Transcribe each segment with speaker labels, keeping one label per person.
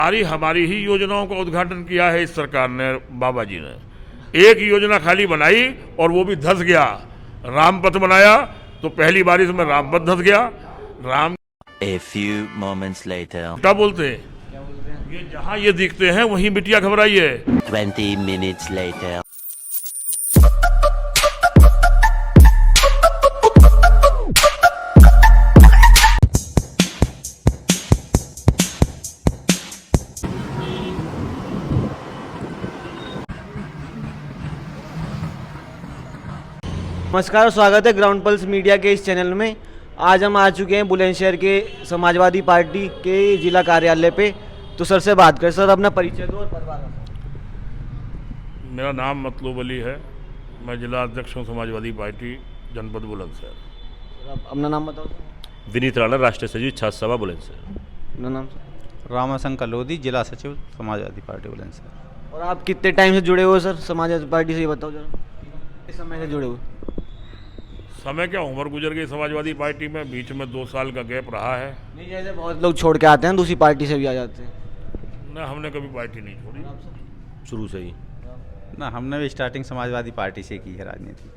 Speaker 1: सारी हमारी ही योजनाओं का उद्घाटन किया है इस सरकार ने, बाबा जी ने। एक योजना खाली बनाई और वो भी धंस गया। रामपथ बनाया तो पहली बारिश में रामपथ धंस गया। Ram
Speaker 2: A few moments later.
Speaker 1: क्या बोलते हैं, ये जहां ये दिखते हैं वहीं बिटिया घबराई है।
Speaker 2: 20 minutes later.
Speaker 3: नमस्कार और स्वागत है ग्राउंड पल्स मीडिया के इस चैनल में। आज हम आ चुके हैं बुलंदशहर के समाजवादी पार्टी के जिला कार्यालय पे। तो सर से बात करें। सर, अपना परिचय दो और परिवार।
Speaker 1: मेरा नाम मतलूब अली है, मैं जिला अध्यक्ष हूँ समाजवादी पार्टी जनपद बुलंदशहर।
Speaker 3: सर, आप अपना नाम बताओ।
Speaker 4: विनीत राणा, राष्ट्रीय सचिव छात्र सभा बुलंदशहर।
Speaker 3: अपना नाम सर।
Speaker 5: रामाशंकर लोधी, जिला सचिव समाजवादी पार्टी बुलंदशहर।
Speaker 3: और आप कितने टाइम से जुड़े हुए सर समाजवादी पार्टी से, ये बताओ जरा। किस समय से जुड़े हुए?
Speaker 1: समय क्या, उम्र गुजर गई समाजवादी पार्टी में, बीच में 2 साल का गैप रहा है।
Speaker 3: नहीं, जैसे बहुत लोग छोड़ के आते हैं, दूसरी पार्टी से भी आ जाते हैं।
Speaker 1: न, हमने कभी पार्टी नहीं छोड़ी,
Speaker 4: शुरू से ही।
Speaker 5: ना, हमने भी स्टार्टिंग समाजवादी पार्टी से की है राजनीति।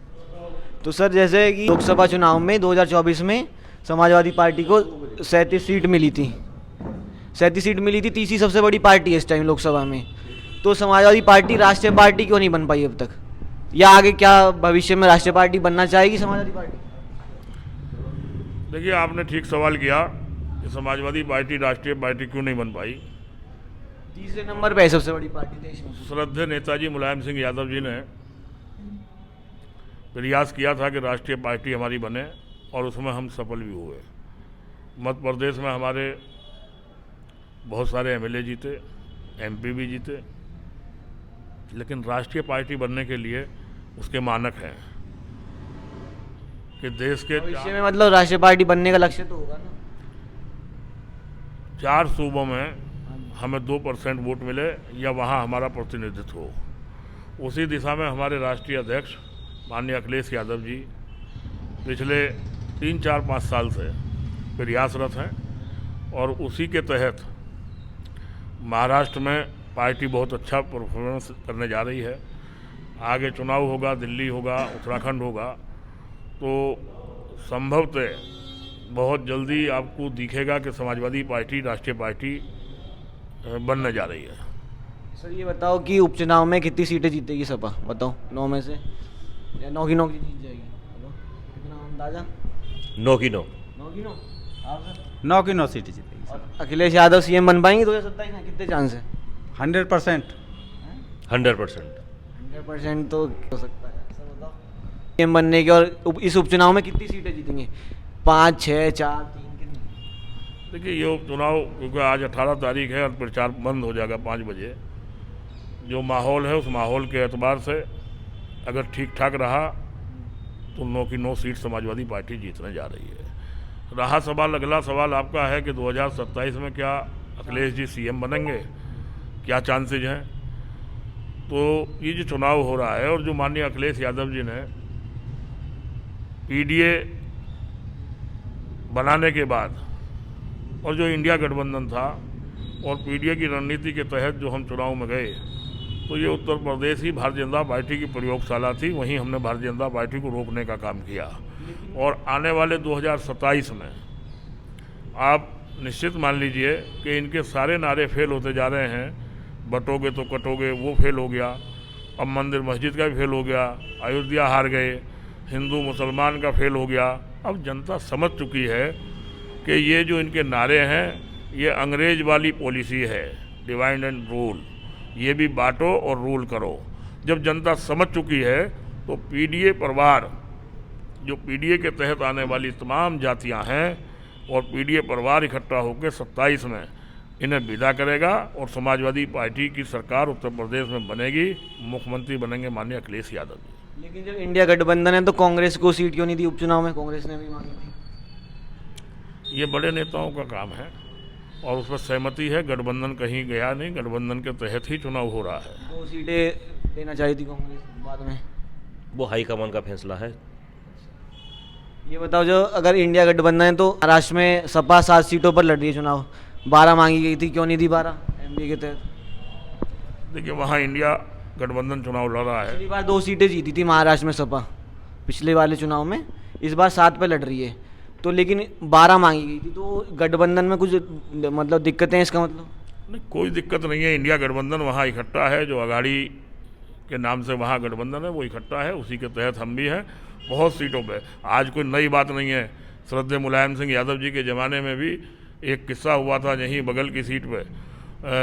Speaker 3: तो सर, जैसे कि लोकसभा चुनाव में 2024 में समाजवादी पार्टी को 37 सीट मिली थी। 37 सीट मिली थी, तीसरी सबसे बड़ी पार्टी है इस टाइम लोकसभा में। तो समाजवादी पार्टी राष्ट्रीय पार्टी क्यों नहीं बन पाई अब तक, या आगे क्या भविष्य में राष्ट्रीय पार्टी बनना चाहेगी समाजवादी पार्टी?
Speaker 1: देखिए, आपने ठीक सवाल किया कि समाजवादी पार्टी राष्ट्रीय पार्टी क्यों नहीं बन पाई।
Speaker 3: तीसरे नंबर पे है सबसे बड़ी पार्टी देश में।
Speaker 1: श्रद्धेय नेताजी मुलायम सिंह यादव जी ने प्रयास किया था कि राष्ट्रीय पार्टी हमारी बने, और उसमें हम सफल भी हुए। मध्य प्रदेश में हमारे बहुत सारे एमएलए जीते, एमपी भी जीते, लेकिन राष्ट्रीय पार्टी बनने के लिए उसके मानक हैं कि देश के
Speaker 3: भविष्य में मतलब राष्ट्रीय पार्टी बनने का लक्ष्य तो होगा ना।
Speaker 1: 4 सूबों में हमें 2% वोट मिले या वहाँ हमारा प्रतिनिधित्व हो। उसी दिशा में हमारे राष्ट्रीय अध्यक्ष माननीय अखिलेश यादव जी पिछले 3, 4, 5 साल से प्रयासरत हैं, और उसी के तहत महाराष्ट्र में पार्टी बहुत अच्छा परफॉर्मेंस करने जा रही है। आगे चुनाव होगा, दिल्ली होगा, उत्तराखंड होगा, तो संभवतः बहुत जल्दी आपको दिखेगा कि समाजवादी पार्टी राष्ट्रीय पार्टी बनने जा रही है।
Speaker 3: सर, ये बताओ कि उपचुनाव में कितनी सीटें जीतेगी सपा, बताओ। 9 में से या 9 की 9 जीत जाएगी, बताओ कितना अंदाजा?
Speaker 4: 9 की 9।
Speaker 3: 9 की 9। आप सर?
Speaker 5: 9 की 9 सीटें जीतेगी।
Speaker 3: और अखिलेश यादव सीएम बन पाएंगे 2027 में? कितने चांस है?
Speaker 5: 100%।
Speaker 4: 100%।
Speaker 3: 100% तो हो सकता है। सर बताओ, सीएम बनने के, और इस उपचुनाव में कितनी सीटें जीतेंगे? 5, 6, 4, 3, कितनी?
Speaker 1: देखिए, ये उपचुनाव, क्योंकि आज 18 तारीख है और प्रचार बंद हो जाएगा 5 बजे, जो माहौल है उस माहौल के एतबार से अगर ठीक ठाक रहा तो 9 की 9 सीट समाजवादी पार्टी जीतने जा रही है। रहा सवाल, अगला सवाल आपका है कि 2027 में क्या अखिलेश जी सीएम बनेंगे, क्या चांसेज हैं। तो ये जो चुनाव हो रहा है, और जो माननीय अखिलेश यादव जी ने पीडीए बनाने के बाद, और जो इंडिया गठबंधन था और पीडीए की रणनीति के तहत जो हम चुनाव में गए, तो ये उत्तर प्रदेश ही भारतीय जनता पार्टी की प्रयोगशाला थी। वहीं हमने भारतीय जनता पार्टी को रोकने का काम किया, और आने वाले 2027 में आप निश्चित मान लीजिए कि इनके सारे नारे फेल होते जा रहे हैं। बटोगे तो कटोगे, वो फेल हो गया। अब मंदिर मस्जिद का भी फेल हो गया। अयोध्या हार गए। हिंदू मुसलमान का फेल हो गया। अब जनता समझ चुकी है कि ये जो इनके नारे हैं ये अंग्रेज वाली पॉलिसी है, डिवाइड एंड रूल। ये भी बांटो और रूल करो। जब जनता समझ चुकी है तो पीडीए परिवार, जो पीडीए के तहत आने वाली तमाम जातियां हैं, और पीडीए परिवार इकट्ठा होकर 27 में इन्हें विदा करेगा, और समाजवादी पार्टी की सरकार उत्तर प्रदेश में बनेगी। मुख्यमंत्री बनेंगे माननीय अखिलेश यादव जी।
Speaker 3: लेकिन जब इंडिया गठबंधन है तो कांग्रेस को सीट क्यों नहीं दी उपचुनाव में? कांग्रेस ने भी मांगी थी।
Speaker 1: ये बड़े नेताओं का काम है, और उस पर सहमति है। गठबंधन कहीं गया नहीं, गठबंधन के तहत ही चुनाव हो रहा है।
Speaker 3: 2 सीटें देना चाहिए थी कांग्रेस बाद में।
Speaker 4: वो हाईकमान का फैसला है।
Speaker 3: ये बताओ, जो अगर इंडिया गठबंधन है तो महाराष्ट्र में सपा 7 सीटों पर लड़ रही है चुनाव। 12 मांगी गई थी, क्यों नहीं दी 12 एनडीए के तहत?
Speaker 1: देखिए वहाँ इंडिया गठबंधन चुनाव लड़ा है।
Speaker 3: पिछली बार 2 सीटें जीती थी महाराष्ट्र में सपा, पिछले वाले चुनाव में। इस बार 7 पे लड़ रही है, तो लेकिन 12 मांगी गई थी, तो गठबंधन में कुछ मतलब दिक्कतें हैं इसका मतलब?
Speaker 1: नहीं, कोई दिक्कत नहीं है। इंडिया गठबंधन वहाँ इकट्ठा है, जो अघाड़ी के नाम से वहाँ गठबंधन है वो इकट्ठा है, उसी के तहत हम भी हैं बहुत सीटों पे। आज कोई नई बात नहीं है। श्रद्धेय मुलायम सिंह यादव जी के ज़माने में भी एक किस्सा हुआ था, यहीं बगल की सीट पे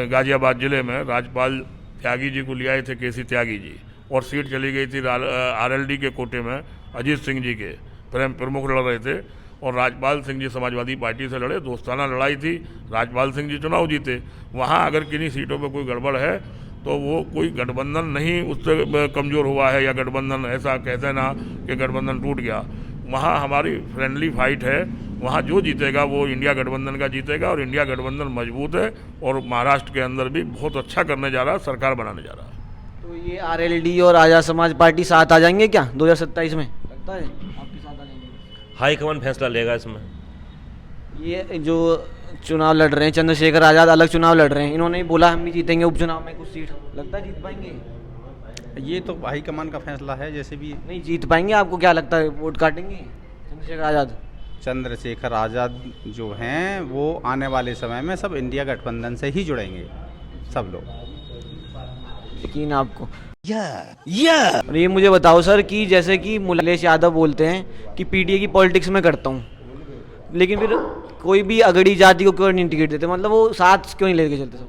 Speaker 1: गाजियाबाद ज़िले में राजपाल त्यागी जी को ले आए थे, केसी त्यागी जी, और सीट चली गई थी आरएलडी के कोटे में अजीत सिंह जी के प्रेम प्रमुख लड़ रहे थे, और राजपाल सिंह जी समाजवादी पार्टी से लड़े। दोस्ताना लड़ाई थी, राजपाल सिंह जी चुनाव जीते। वहाँ अगर किन्हीं सीटों पर कोई गड़बड़ है तो वो कोई गठबंधन नहीं उससे कमज़ोर हुआ है, या गठबंधन ऐसा कहते ना कि गठबंधन टूट गया। वहाँ हमारी फ्रेंडली फाइट है, वहाँ जो जीतेगा वो इंडिया गठबंधन का जीतेगा, और इंडिया गठबंधन मजबूत है और महाराष्ट्र के अंदर भी बहुत अच्छा करने जा रहा है, सरकार बनाने जा रहा है।
Speaker 3: तो ये आरएलडी और आज़ाद समाज पार्टी साथ आ जाएंगे क्या 2027 में? लगता है आपके साथ आ जाएंगे?
Speaker 4: हाईकमान फैसला लेगा इसमें।
Speaker 3: ये जो चुनाव लड़ रहे हैं चंद्रशेखर आज़ाद अलग चुनाव लड़ रहे हैं, इन्होंने ही बोला हम भी जीतेंगे उपचुनाव में कुछ सीट, लगता है जीत पाएंगे?
Speaker 5: ये तो हाईकमान का फैसला है। जैसे भी
Speaker 3: नहीं जीत पाएंगे, आपको क्या लगता है वोट काटेंगे चंद्रशेखर आज़ाद?
Speaker 5: चंद्रशेखर आज़ाद जो हैं वो आने वाले समय में सब इंडिया गठबंधन से ही जुड़ेंगे, सब लोग।
Speaker 3: यकीन आपको? और ये मुझे बताओ सर कि जैसे कि मुलेश यादव बोलते हैं कि पीडीए की पॉलिटिक्स में करता हूँ, लेकिन फिर कोई भी अगड़ी जाति को क्यों नहीं टिकट देते? मतलब वो साथ क्यों नहीं लेके चलते सब?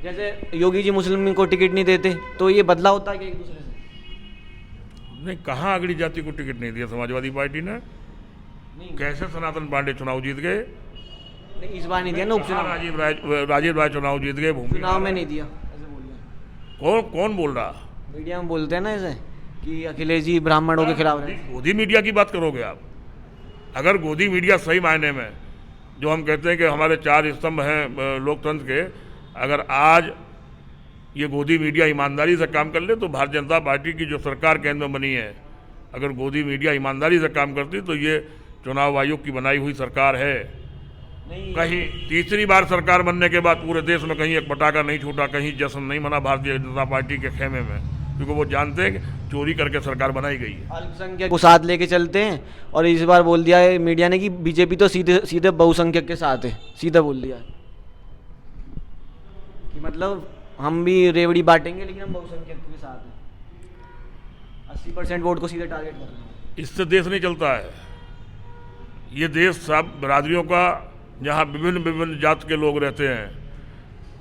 Speaker 3: जैसे योगी जी मुस्लिम को टिकट नहीं देते, तो ये बदला होता है कि एक दूसरे से?
Speaker 1: नहीं, कहाँ अगड़ी जाति को टिकट नहीं दिया समाजवादी पार्टी ने?
Speaker 3: नहीं
Speaker 1: कैसे सनातन पांडे चुनाव जीत गए?
Speaker 3: नहीं, इस बार नहीं दिया ना उपचुनाव,
Speaker 1: राजीव राय चुनाव जीत गए, भूमि
Speaker 3: चुनाव में नहीं दिया ऐसे बोल रहे हैं।
Speaker 1: कौन बोल रहा?
Speaker 3: मीडिया में बोलते हैं ना ऐसे कि अखिलेश जी ब्राह्मणों के खिलाफ है।
Speaker 1: गोदी मीडिया की बात करोगे आप? अगर गोदी मीडिया सही मायने में, जो हम कहते हैं कि हमारे 4 स्तंभ हैं लोकतंत्र के, अगर आज ये गोदी मीडिया ईमानदारी से काम कर ले तो भारतीय जनता पार्टी की जो सरकार केंद्र में बनी है, अगर गोदी मीडिया ईमानदारी से काम करती तो ये चुनाव आयोग की बनाई हुई सरकार है।
Speaker 3: नहीं
Speaker 1: कहीं तीसरी बार सरकार बनने के बाद पूरे देश में कहीं एक पटाखा नहीं छूटा, कहीं जश्न नहीं मना भारतीय जनता पार्टी के खेमे में, क्योंकि वो जानते हैं कि चोरी करके सरकार बनाई गई है।
Speaker 3: अल्पसंख्यक को साथ लेके चलते हैं, और इस बार बोल दिया है मीडिया ने कि बीजेपी तो सीधे सीधे बहुसंख्यक के साथ है, सीधा बोल दिया है कि मतलब हम भी रेवड़ी बांटेंगे लेकिन हम बहुसंख्यक के साथ हैं। 80% वोट को सीधे टारगेट कर रहे हैं।
Speaker 1: इससे देश नहीं चलता है। ये देश सब बिरादरियों का, जहाँ विभिन्न विभिन्न जात के लोग रहते हैं,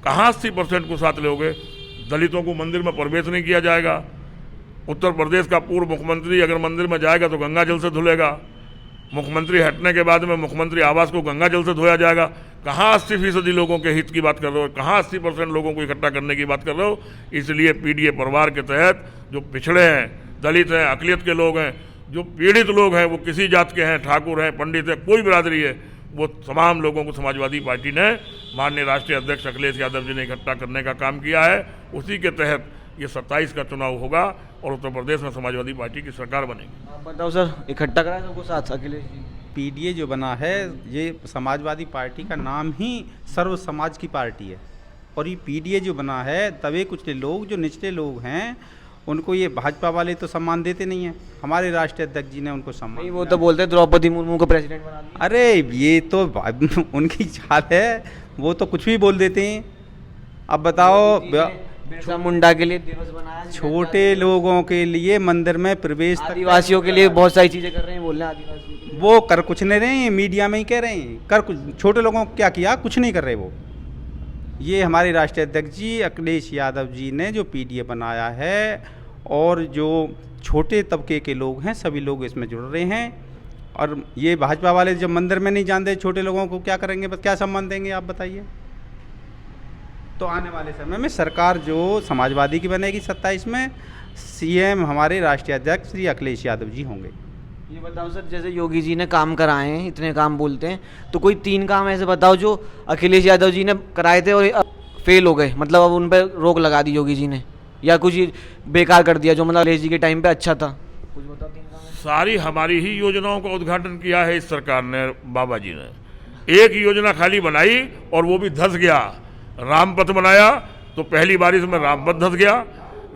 Speaker 1: कहाँ 80% को साथ लोगे? दलितों को मंदिर में प्रवेश नहीं किया जाएगा। उत्तर प्रदेश का पूर्व मुख्यमंत्री अगर मंदिर में जाएगा तो गंगा जल से धुलेगा। मुख्यमंत्री हटने के बाद में मुख्यमंत्री आवास को गंगा जल से धोया जाएगा। कहाँ 80% लोगों के हित की बात कर रहे हो? कहाँ 80% लोगों को इकट्ठा करने की बात कर रहे हो? इसलिए पीडीए परिवार के तहत जो पिछड़े हैं, दलित हैं, अकलियत के लोग हैं, जो पीड़ित लोग हैं, वो किसी जात के हैं, ठाकुर हैं, पंडित हैं, कोई बिरादरी है, वो तमाम लोगों को समाजवादी पार्टी ने माननीय राष्ट्रीय अध्यक्ष अखिलेश यादव जी ने इकट्ठा करने का काम किया है। उसी के तहत ये 27 का चुनाव होगा और उत्तर प्रदेश में समाजवादी पार्टी की सरकार बनेगी।
Speaker 3: आप बताओ सर, इकट्ठा करा सबको साथ अखिलेश जी?
Speaker 5: पीडीए जो बना है, ये समाजवादी पार्टी का नाम ही सर्व समाज की पार्टी है, और ये पीडीए जो बना है तवे कुछ लोग जो निचले लोग हैं उनको ये भाजपा वाले तो सम्मान देते नहीं हैं। हमारे राष्ट्रीय अध्यक्ष जी ने उनको सम्मान
Speaker 3: नहीं, वो तो बोलते हैं द्रौपदी मुर्मू को प्रेसिडेंट बना दिया।
Speaker 5: अरे ये तो उनकी चाल है, वो तो कुछ भी बोल देते हैं। अब बताओ,
Speaker 3: बिरसा मुंडा के लिए दिवस बनाया,
Speaker 5: छोटे लोगों के लिए मंदिर में प्रवेश तक,
Speaker 3: आदिवासियों के लिए बहुत सारी चीजें कर रहे हैं, बोल रहे हैं आदिवासियों के लिए।
Speaker 5: वो कर कुछ नहीं रहे हैं, मीडिया में ही कह रहे हैं कर कुछ। छोटे लोगों को क्या किया? कुछ नहीं कर रहे वो। ये हमारे राष्ट्रीय अध्यक्ष जी अखिलेश यादव जी ने जो पीडीए बनाया है, और जो छोटे तबके के लोग हैं सभी लोग इसमें जुड़ रहे हैं। और ये भाजपा वाले जब मंदिर में नहीं जानते छोटे लोगों को क्या करेंगे, बस क्या सम्मान देंगे आप बताइए? तो आने वाले समय में सरकार जो समाजवादी की बनेगी 27 में, सीएम हमारे राष्ट्रीय अध्यक्ष श्री अखिलेश यादव जी होंगे।
Speaker 3: ये बताओ सर, जैसे योगी जी ने काम कराए हैं, इतने काम बोलते हैं, तो कोई 3 काम ऐसे बताओ जो अखिलेश यादव जी ने कराए थे और फेल हो गए, मतलब अब उन पर रोक लगा दी योगी जी ने, या कुछ बेकार कर दिया जो मतलब अखिलेश जी के टाइम पे अच्छा था। कुछ बताओ 3 काम।
Speaker 1: सारी हमारी ही योजनाओं का उद्घाटन किया है इस सरकार ने, बाबा जी ने। एक योजना खाली बनाई और वो भी धस गया। राम पथ बनाया तो पहली बारिश में राम पथ धंस गया।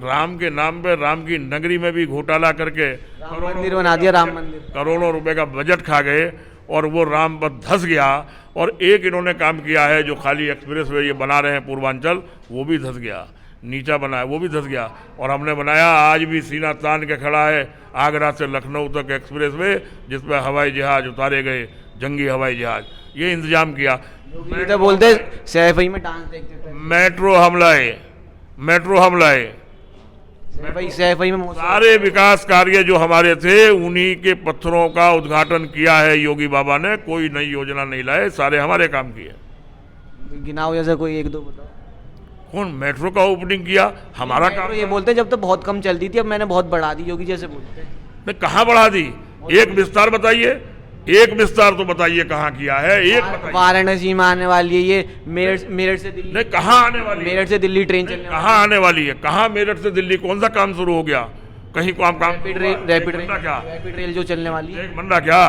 Speaker 1: राम के नाम पे राम की नगरी में भी घोटाला करके
Speaker 3: राम मंदिर बना दिया, राम मंदिर।
Speaker 1: करोड़ों रुपए का बजट खा गए और वो राम पथ धंस गया। और एक इन्होंने काम किया है जो खाली एक्सप्रेस वे ये बना रहे हैं पूर्वांचल, वो भी धंस गया। नीचा बनाया वो भी धंस गया। और हमने बनाया, आज भी सीना तान के खड़ा है, आगरा से लखनऊ तक एक्सप्रेस वे, जिसपे हवाई जहाज उतारे गए, जंगी हवाई जहाज, ये इंतजाम किया।
Speaker 3: ये तो बोलते सैफई में डांस देखते थे।
Speaker 1: मेट्रो हमलाए
Speaker 3: सैफई में
Speaker 1: सारे विकास कार्य जो हमारे थे उन्हीं के पत्थरों का उद्घाटन किया है योगी बाबा ने। कोई नई योजना नहीं लाए, सारे हमारे काम किए।
Speaker 3: गिनाओ जैसे कोई एक दो बताओ।
Speaker 1: कौन मेट्रो का ओपनिंग किया? हमारा काम।
Speaker 3: ये बोलते हैं जब तो बहुत कम चलती थी, अब मैंने बहुत बढ़ा दी, योगी जैसे बोलते हैं।
Speaker 1: मैं कहाँ बढ़ा दी? एक विस्तार बताइए, एक विस्तार तो बताइए कहाँ किया है, एक बताइए।
Speaker 3: वाराणसी में आने वाली है ये, मेरठ से दिल्ली।
Speaker 1: नहीं, कहाँ आने वाली है?
Speaker 3: मेरठ से दिल्ली ट्रेन चलने वाली
Speaker 1: कहाँ आने वाली है? कहाँ मेरठ से दिल्ली? कौन सा काम शुरू हो गया? कहीं काम
Speaker 3: रैपिड रेल जो चलने वाली है।
Speaker 1: एक मंडा क्या?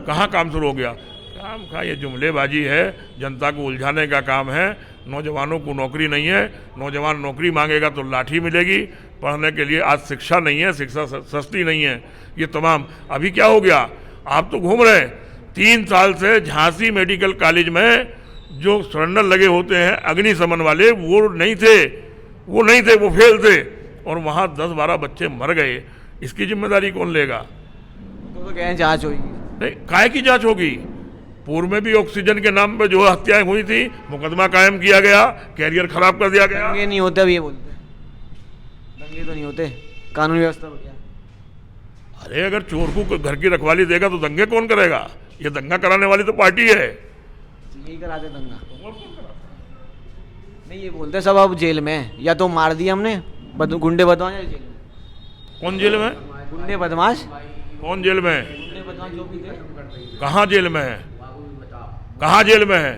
Speaker 1: कहाँ काम शुरू हो गया? काम का ये जुमलेबाजी है, जनता को उलझाने का काम है। नौजवानों को नौकरी नहीं है, नौजवान नौकरी मांगेगा तो लाठी मिलेगी। पढ़ने के लिए आज शिक्षा नहीं है, शिक्षा सस्ती नहीं है। ये तमाम अभी क्या हो गया? आप तो घूम रहे हैं 3 साल से झांसी मेडिकल कॉलेज में जो सरेंडर लगे होते हैं अग्निशमन वाले, वो नहीं थे, वो फेल थे और वहाँ 10-12 बच्चे मर गए। इसकी जिम्मेदारी कौन लेगा?
Speaker 3: तो कह रहे हैं जांच होगी।
Speaker 1: नहीं, काहे की जांच होगी? पूर्व में भी ऑक्सीजन के नाम पे जो हत्याएं हुई थी, मुकदमा कायम किया गया, कैरियर खराब कर दिया गया।
Speaker 3: दंगे नहीं होते, अब ये बोलते हैं दंगे तो नहीं होते, कानून व्यवस्था बढ़िया।
Speaker 1: अरे अगर चोर को घर की रखवाली देगा तो दंगे कौन करेगा? ये दंगा कराने वाली तो पार्टी है।
Speaker 3: यही कराते दंगा। नहीं, ये बोलते सब अब जेल में है, या तो मार दिया हमने गुंडे बदमाश जेल में।
Speaker 1: कौन जेल में?
Speaker 3: गुंडे बदमाश।
Speaker 1: कौन जेल में?
Speaker 3: गुंडे बदमाश जो भी थे।
Speaker 1: कहाँ जेल में है? कहाँ जेल में है?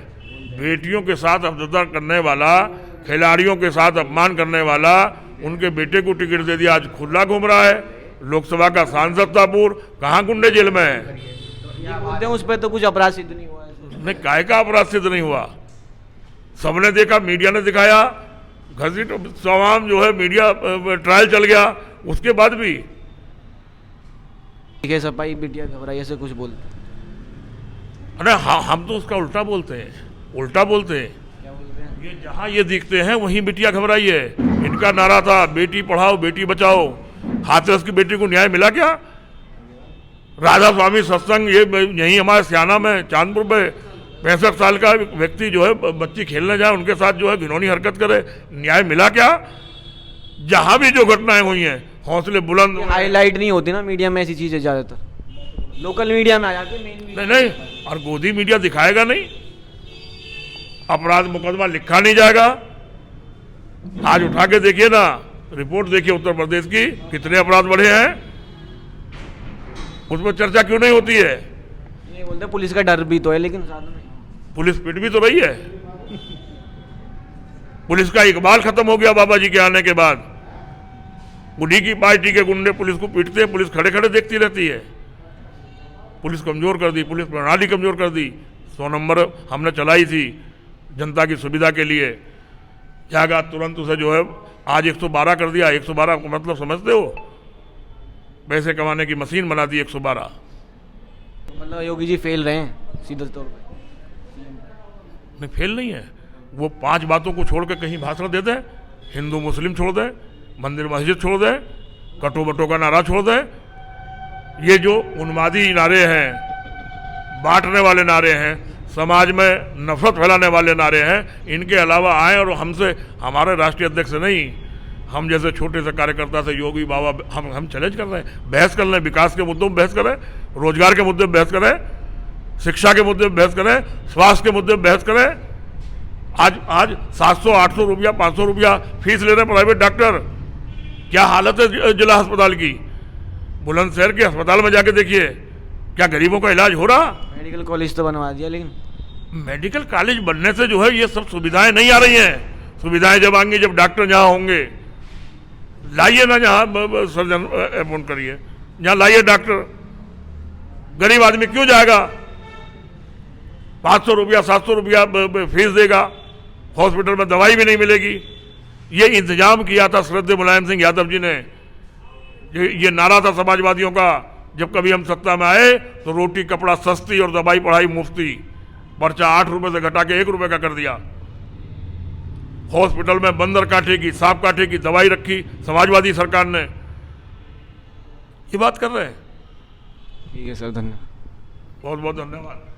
Speaker 1: बेटियों के साथ अभद्रता करने वाला, खिलाड़ियों के साथ अपमान करने वाला, उनके बेटे को टिकट दे दिया, आज खुला घूम रहा है। लोकसभा का सांसद था पूर्व, कहाँ गुंडे जेल में है?
Speaker 3: ये बोलते हैं उस पर तो कुछ अपराध सिद्ध नहीं हुआ है।
Speaker 1: नहीं, काय का अपराध सिद्ध नहीं हुआ? सबने देखा, मीडिया ने दिखाया, घसीट तमाम जो है मीडिया ट्रायल चल गया, उसके बाद भी
Speaker 3: ठीक है। सफाई बिटिया घबराई ऐसे कुछ बोलते हैं।
Speaker 1: अरे हाँ, हम तो उसका उल्टा बोलते हैं।
Speaker 3: क्या बोलते हैं?
Speaker 1: ये जहाँ ये दिखते हैं वहीं बिटिया घबराई है। इनका नारा था बेटी पढ़ाओ बेटी बचाओ। हाथरस की बेटी को न्याय मिला क्या? राधा स्वामी सत्संग ये यहीं हमारे सियाना में चांदपुर में 65 साल का व्यक्ति जो है बच्ची खेलने जाए उनके साथ जो है घिनौनी हरकत करे, न्याय मिला क्या? जहाँ भी जो घटनाएं हुई हैं हौसले बुलंद।
Speaker 3: हाईलाइट नहीं होती ना मीडिया में ऐसी चीजें, ज्यादातर लोकल मीडिया में आ जाती है, मेन मीडिया
Speaker 1: नहीं, और गोदी मीडिया दिखाएगा नहीं, अपराध मुकदमा लिखा नहीं जाएगा। आज उठा के देखिए ना, रिपोर्ट देखिए उत्तर प्रदेश की, कितने अपराध बढ़े हैं, उस पर चर्चा क्यों नहीं होती है?
Speaker 3: ये बोलते हैं पुलिस का डर भी तो है, लेकिन साथ में
Speaker 1: पुलिस पिट भी तो रही है। पुलिस का इकबाल खत्म हो गया बाबा जी के आने के बाद। उन्हीं की पार्टी के गुंडे पुलिस को पीटते हैं, पुलिस खड़े खड़े देखती रहती है। पुलिस कमजोर कर दी, पुलिस प्रणाली कमजोर कर दी। 100 नंबर हमने चलाई थी जनता की सुविधा के लिए, जागा तुरंत उसे जो है आज 112 कर दिया। 112 का मतलब समझते हो? पैसे कमाने की मशीन बना दी 112।
Speaker 3: मतलब योगी जी फेल रहे हैं सीधे तौर पे।
Speaker 1: नहीं, फेल नहीं है। वो 5 बातों को छोड़ के कहीं भाषण दे दें, हिंदू मुस्लिम छोड़ दें, मंदिर मस्जिद छोड़ दें, कटो बटो का नारा छोड़ दें। ये जो उन्मादी नारे हैं, बांटने वाले नारे हैं, समाज में नफरत फैलाने वाले नारे हैं, इनके अलावा आए और हमसे, हमारे राष्ट्रीय अध्यक्ष नहीं, हम जैसे छोटे से कार्यकर्ता से योगी बाबा, हम चैलेंज कर रहे हैं, बहस कर रहे हैं, विकास के मुद्दों में बहस करें, रोजगार के मुद्दे में बहस करें, शिक्षा के मुद्दे में बहस करें, स्वास्थ्य के मुद्दे में बहस करें। आज 700-800 रुपया 500 रुपया फीस ले रहे हैं प्राइवेट डॉक्टर। क्या हालत है जिला अस्पताल की? बुलंदशहर के अस्पताल में जाके देखिए, क्या गरीबों का इलाज हो रहा?
Speaker 3: मेडिकल कॉलेज तो बनवा दिया, लेकिन
Speaker 1: मेडिकल कॉलेज बनने से जो है ये सब सुविधाएं नहीं आ रही हैं। सुविधाएं जब आएंगी, जब डॉक्टर जहाँ होंगे, लाइए ना, जहाँ सर्जन अपॉइंट करिए, जहाँ लाइए डॉक्टर। गरीब आदमी क्यों जाएगा? 500 रुपया 700 रुपया फीस देगा, हॉस्पिटल में दवाई भी नहीं मिलेगी। ये इंतजाम किया था श्रद्धेय मुलायम सिंह यादव जी ने। ये नारा था समाजवादियों का, जब कभी हम सत्ता में आए तो रोटी कपड़ा सस्ती और दवाई पढ़ाई मुफ्ती। पर्चा 8 रुपए से घटा के 1 रुपए का कर दिया। हॉस्पिटल में बंदर कांटे की, सांप कांटे की दवाई रखी समाजवादी सरकार ने। ये बात कर रहे हैं।
Speaker 3: ठीक है सर, धन्यवाद।
Speaker 1: बहुत बहुत धन्यवाद।